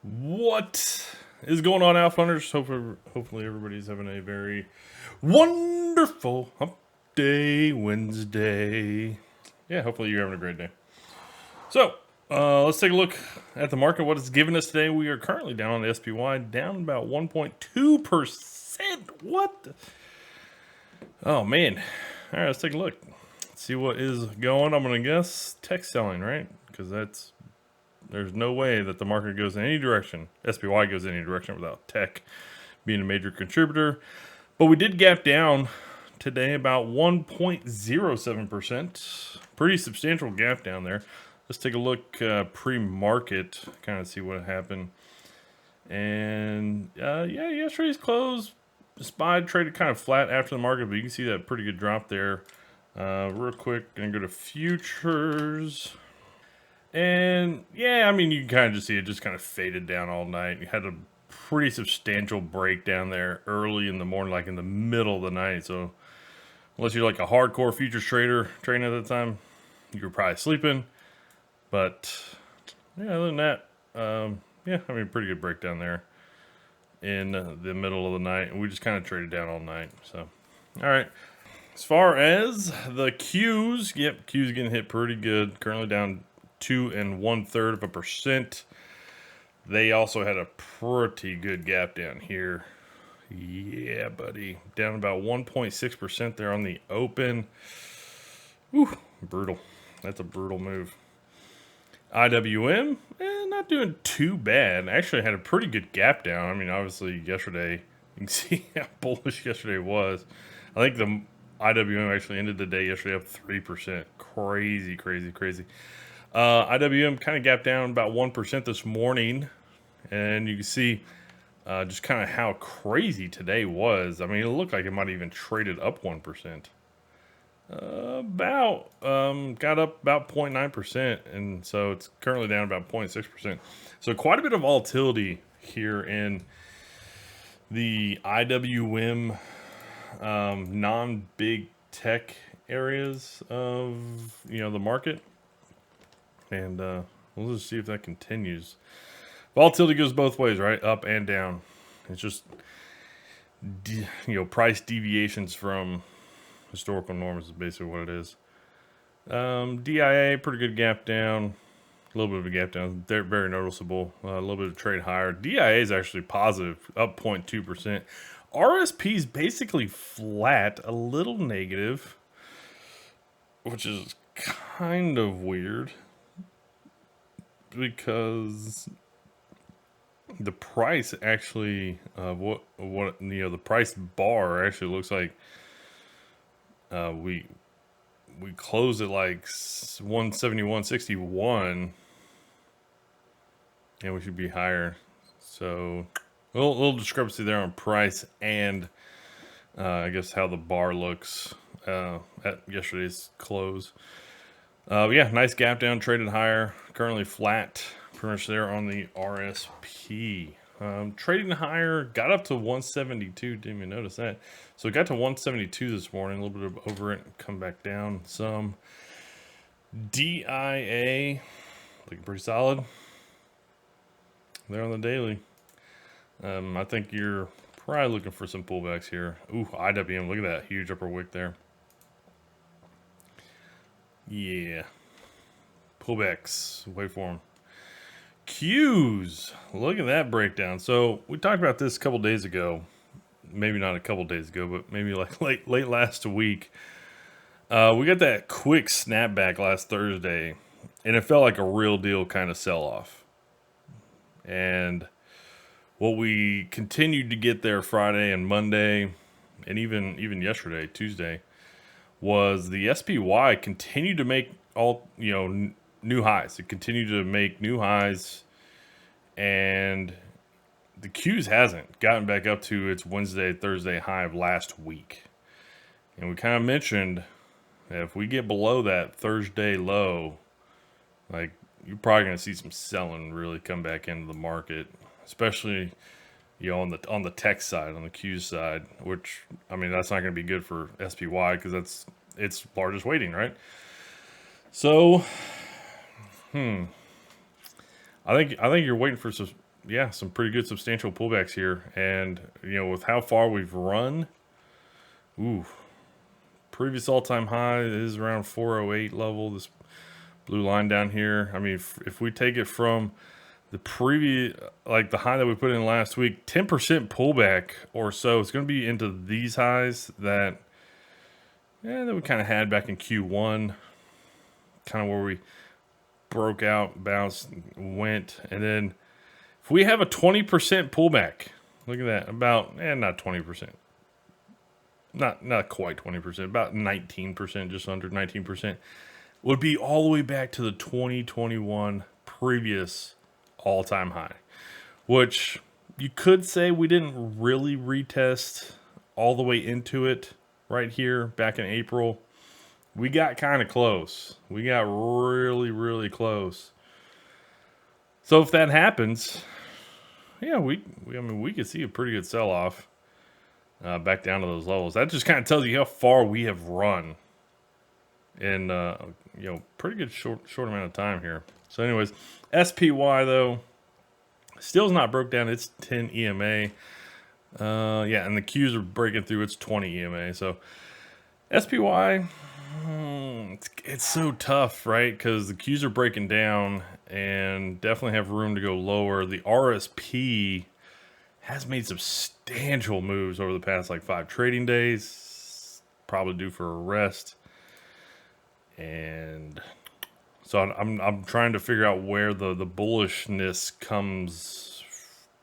What is going on, Outfunders? Hopefully everybody's having a very wonderful Hump Day Wednesday. Yeah, hopefully you're having a great day. So, let's take a look at the market. What it's giving us today. We are currently down on the SPY, down about 1.2%. What? Oh, man. All right, let's take a look. See what is going. I'm going to guess tech selling, right? Because there's no way that the market goes in any direction, SPY goes in any direction without tech being a major contributor. But we did gap down today about 1.07%. Pretty substantial gap down there. Let's take a look pre-market, kind of see what happened. And yeah, yesterday's close, SPY traded kind of flat after the market, but you can see that pretty good drop there. Real quick, gonna go to futures. And yeah, I mean, you can kind of just see it just kind of faded down all night. You had a pretty substantial breakdown there early in the morning, like in the middle of the night. So unless you're like a hardcore futures trader trading at the time, you were probably sleeping. But yeah, other than that, yeah, I mean, pretty good breakdown there in the middle of the night. And we just kind of traded down all night. So, all right. As far as the Qs, yep, Qs getting hit pretty good. Currently down 2 1/3%. They also had a pretty good gap down here. Yeah, buddy. Down about 1.6% there on the open. Whew, brutal. That's a brutal move. IWM, not doing too bad. Actually had a pretty good gap down. I mean, obviously yesterday, you can see how bullish yesterday was. I think the IWM actually ended the day yesterday up 3%. Crazy, crazy, crazy. IWM kind of gapped down about 1% this morning. And you can see just kind of how crazy today was. I mean, it looked like it might have even traded up 1%. Got up about 0.9%. And so it's currently down about 0.6%. So quite a bit of volatility here in the IWM non-big tech areas of the market, and we'll just see if that continues. Volatility goes both ways, right? Up and down. It's just price deviations from historical norms is basically what it is. DIA, pretty good gap down. A little bit of a gap down. They're very noticeable. A little bit of trade higher. DIA is actually positive, up 0.2%. RSP is basically flat, a little negative, which is kind of weird because the price actually the price bar actually looks like we closed at like 171.61, and we should be higher. So a little discrepancy there on price and I guess how the bar looks at yesterday's close. Yeah, nice gap down, traded higher, currently flat, pretty much there on the RSP. Trading higher, got up to 172, didn't even notice that. So it got to 172 this morning, a little bit of over it, come back down some. DIA, looking pretty solid. There on the daily. I think you're probably looking for some pullbacks here. Ooh, IWM, look at that huge upper wick there. Yeah. Pullbacks, wait for them. Qs, look at that breakdown. So we talked about this a couple days ago. Maybe not a couple days ago, but maybe like late last week. We got that quick snapback last Thursday, and it felt like a real deal kind of sell-off. And what we continued to get there Friday and Monday, and even yesterday, Tuesday, was the SPY continued to make all new highs. It continued to make new highs, and the Qs hasn't gotten back up to its Thursday high of last week. And we kind of mentioned that if we get below that Thursday low, like you're probably going to see some selling really come back into the market, especially on the tech side, on the Qs side, which I mean that's not going to be good for SPY because that's its largest weighting, right? So, I think you're waiting for yeah, some pretty good substantial pullbacks here. And, with how far we've run, ooh, previous all-time high is around 408 level, this blue line down here. I mean, if we take it from the previous, like the high that we put in last week, 10% pullback or so, it's going to be into these highs that we kind of had back in Q1, kind of where we broke out, bounced, went, and then if we have a 20% pullback, look at that, about, not 20%, not quite 20%, about 19%, just under 19%, would be all the way back to the 2021 previous all-time high, which you could say we didn't really retest all the way into it right here back in April. We got kind of close. We got really, really close. So if that happens, yeah, we could see a pretty good sell-off back down to those levels. That just kind of tells you how far we have run in pretty good short amount of time here. So anyways, SPY though still is not broke down its 10 EMA. And the Qs are breaking through its 20 EMA. So SPY, it's so tough, right? Because the Qs are breaking down and definitely have room to go lower. The RSP has made substantial moves over the past like 5 trading days. Probably due for a rest. And so I'm trying to figure out where the bullishness comes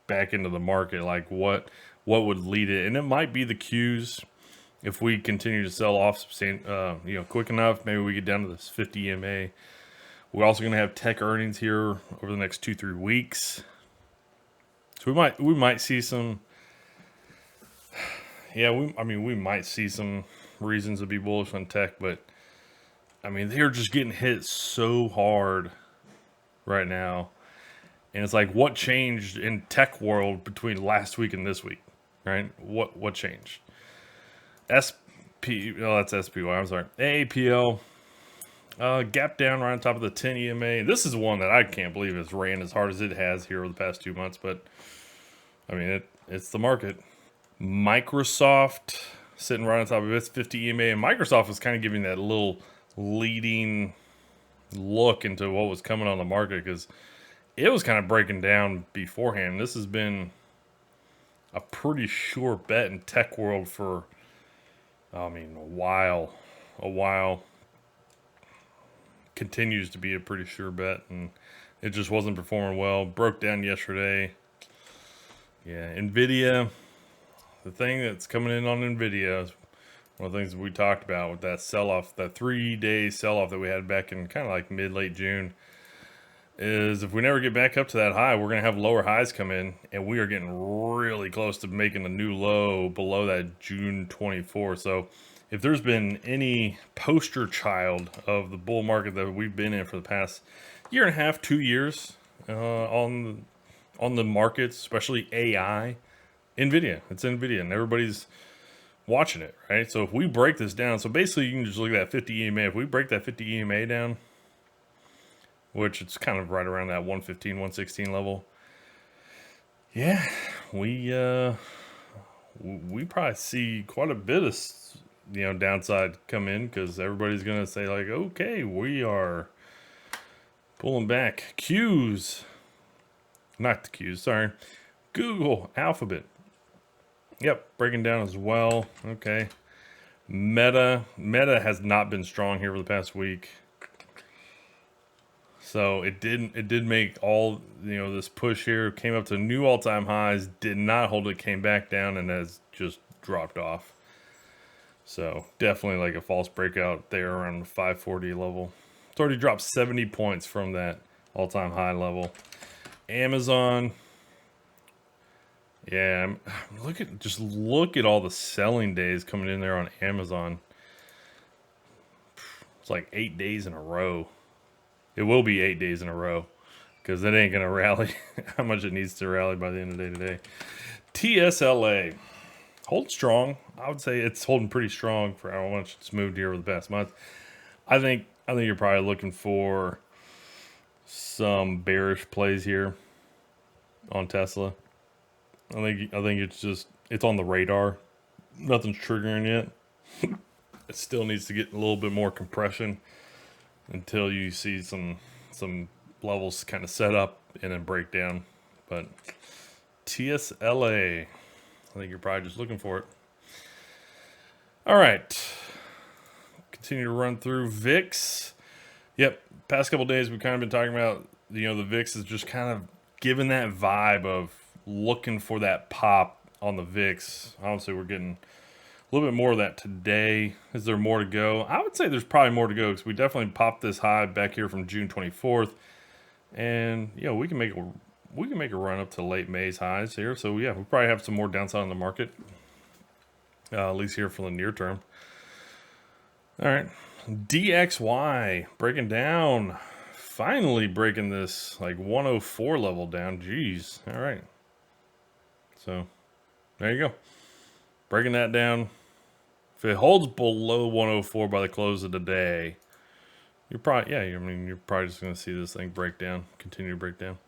back into the market. Like what would lead it? And it might be the Qs. If we continue to sell off quick enough, maybe we get down to this 50 EMA. We're also going to have tech earnings here over the next 2-3 weeks. So we might see some. Yeah, we might see some reasons to be bullish on tech, but I mean, they're just getting hit so hard right now. And it's like, what changed in tech world between last week and this week, right? What changed? that's SPY, I'm sorry. AAPL, gap down right on top of the 10 EMA. This is one that I can't believe has ran as hard as it has here over the past 2 months, but I mean, it's the market. Microsoft sitting right on top of its 50 EMA, and Microsoft was kind of giving that little leading look into what was coming on the market because it was kind of breaking down beforehand. This has been a pretty sure bet in tech world for, a while. Continues to be a pretty sure bet, and it just wasn't performing well. Broke down yesterday. Yeah, NVIDIA, the thing that's coming in on NVIDIA is one of the things that we talked about with that sell-off, that 3-day sell-off that we had back in kind of like mid-late June, is if we never get back up to that high, we're going to have lower highs come in, and we are getting really close to making a new low below that June 24. So if there's been any poster child of the bull market that we've been in for the past year and a half, 2 years on the markets, especially AI, NVIDIA. It's NVIDIA, and everybody's watching it, right? So if we break this down, so basically you can just look at that 50 EMA. If we break that 50 EMA down, which it's kind of right around that 115, 116 level, yeah, we probably see quite a bit of downside come in because everybody's gonna say like, okay, we are pulling back. Not the Qs, sorry, Google, Alphabet. Yep, breaking down as well. Okay. Meta has not been strong here for the past week. So it did make all, this push here, came up to new all-time highs, did not hold it, came back down, and has just dropped off. So definitely like a false breakout there around the 540 level. It's already dropped 70 points from that all-time high level. Amazon, yeah, look at all the selling days coming in there on Amazon. It's like 8 days in a row. It will be 8 days in a row because it ain't gonna rally how much it needs to rally by the end of the day today. TSLA hold strong. I would say it's holding pretty strong for how much it's moved here over the past month. I think you're probably looking for some bearish plays here. on Tesla. I think it's on the radar. Nothing's triggering yet. It still needs to get a little bit more compression until you see some levels kind of set up and then break down. But TSLA, I think you're probably just looking for it. All right, continue to run through VIX. Yep, past couple days we've kind of been talking about, the VIX is just kind of giving that vibe of looking for that pop on the VIX. Obviously, we're getting a little bit more of that today. Is there more to go? I would say there's probably more to go because we definitely popped this high back here from June 24th, and we can make a run up to late May's highs here. So yeah, we probably have some more downside on the market, at least here for the near term. All right, DXY breaking down, finally breaking this like 104 level down. Jeez. All right, so there you go, breaking that down. If it holds below 104 by the close of the day, you're probably you're probably just going to see this thing break down, continue to break down.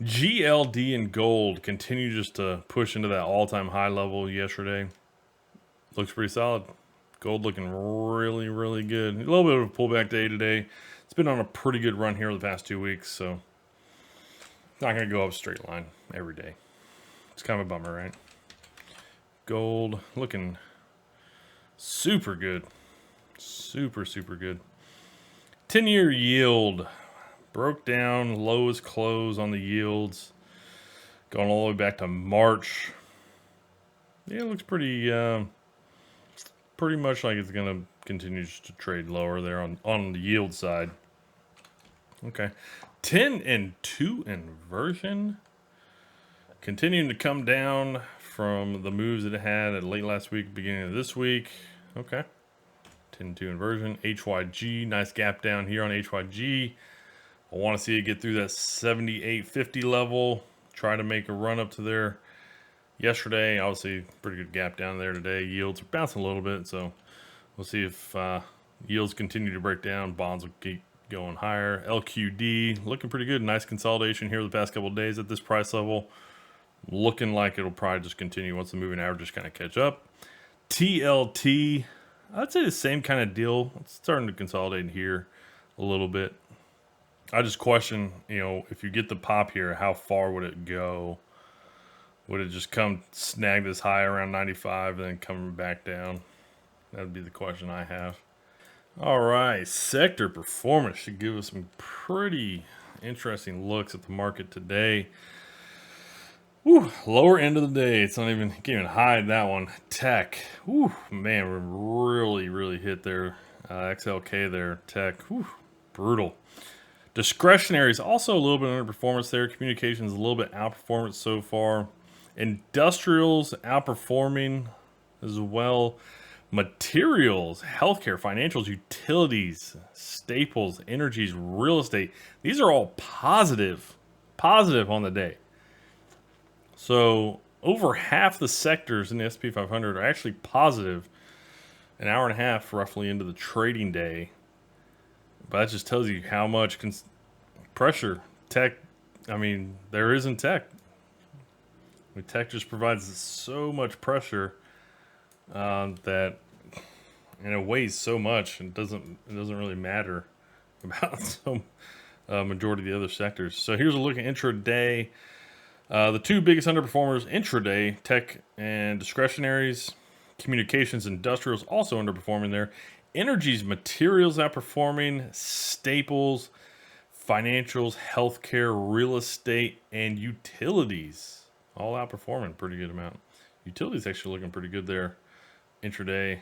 GLD and gold continue just to push into that all-time high level yesterday. Looks pretty solid. Gold looking really, really good. A little bit of a pullback day today. It's been on a pretty good run here the past 2 weeks, so it's not going to go up a straight line every day. It's kind of a bummer, right? Gold looking super good. Super, super good. 10-year yield broke down, lowest close on the yields. Going all the way back to March. Yeah, it looks pretty much like it's going to continue to trade lower there on the yield side. Okay. 10 and 2 inversion. Continuing to come down from the moves that it had at late last week, beginning of this week. Okay. 10 and 2 inversion. HYG, nice gap down here on HYG. I want to see it get through that 78.50 level. Try to make a run up to there. Yesterday, obviously, pretty good gap down there today. Yields are bouncing a little bit, so we'll see if yields continue to break down. Bonds will keep going higher. LQD looking pretty good. Nice consolidation here the past couple of days at this price level. Looking like it'll probably just continue once the moving averages kind of catch up. TLT, I'd say the same kind of deal. It's starting to consolidate here a little bit. I just question, if you get the pop here, how far would it go? Would it just come snag this high around 95 and then come back down? That would be the question I have. All right, sector performance should give us some pretty interesting looks at the market today. Woo, lower end of the day. It's not even, can't even hide that one. Tech. Woo, man, we're really hit there. XLK there. Tech. Woo, brutal. Discretionary is also a little bit underperformance there. Communications a little bit outperformance so far. Industrials outperforming as well. Materials, healthcare, financials, utilities, staples, energies, real estate. These are all positive on the day. So over half the sectors in the S&P 500 are actually positive an hour and a half roughly into the trading day. But that just tells you how much pressure tech, there is in tech. Tech just provides so much pressure that, it weighs so much, and it doesn't really matter about majority of the other sectors. So here's a look at intraday. The two biggest underperformers intraday, tech and discretionaries. Communications, industrials also underperforming there. Energies, materials outperforming. Staples, financials, healthcare, real estate, and utilities all outperforming pretty good amount. Utilities actually looking pretty good there intraday.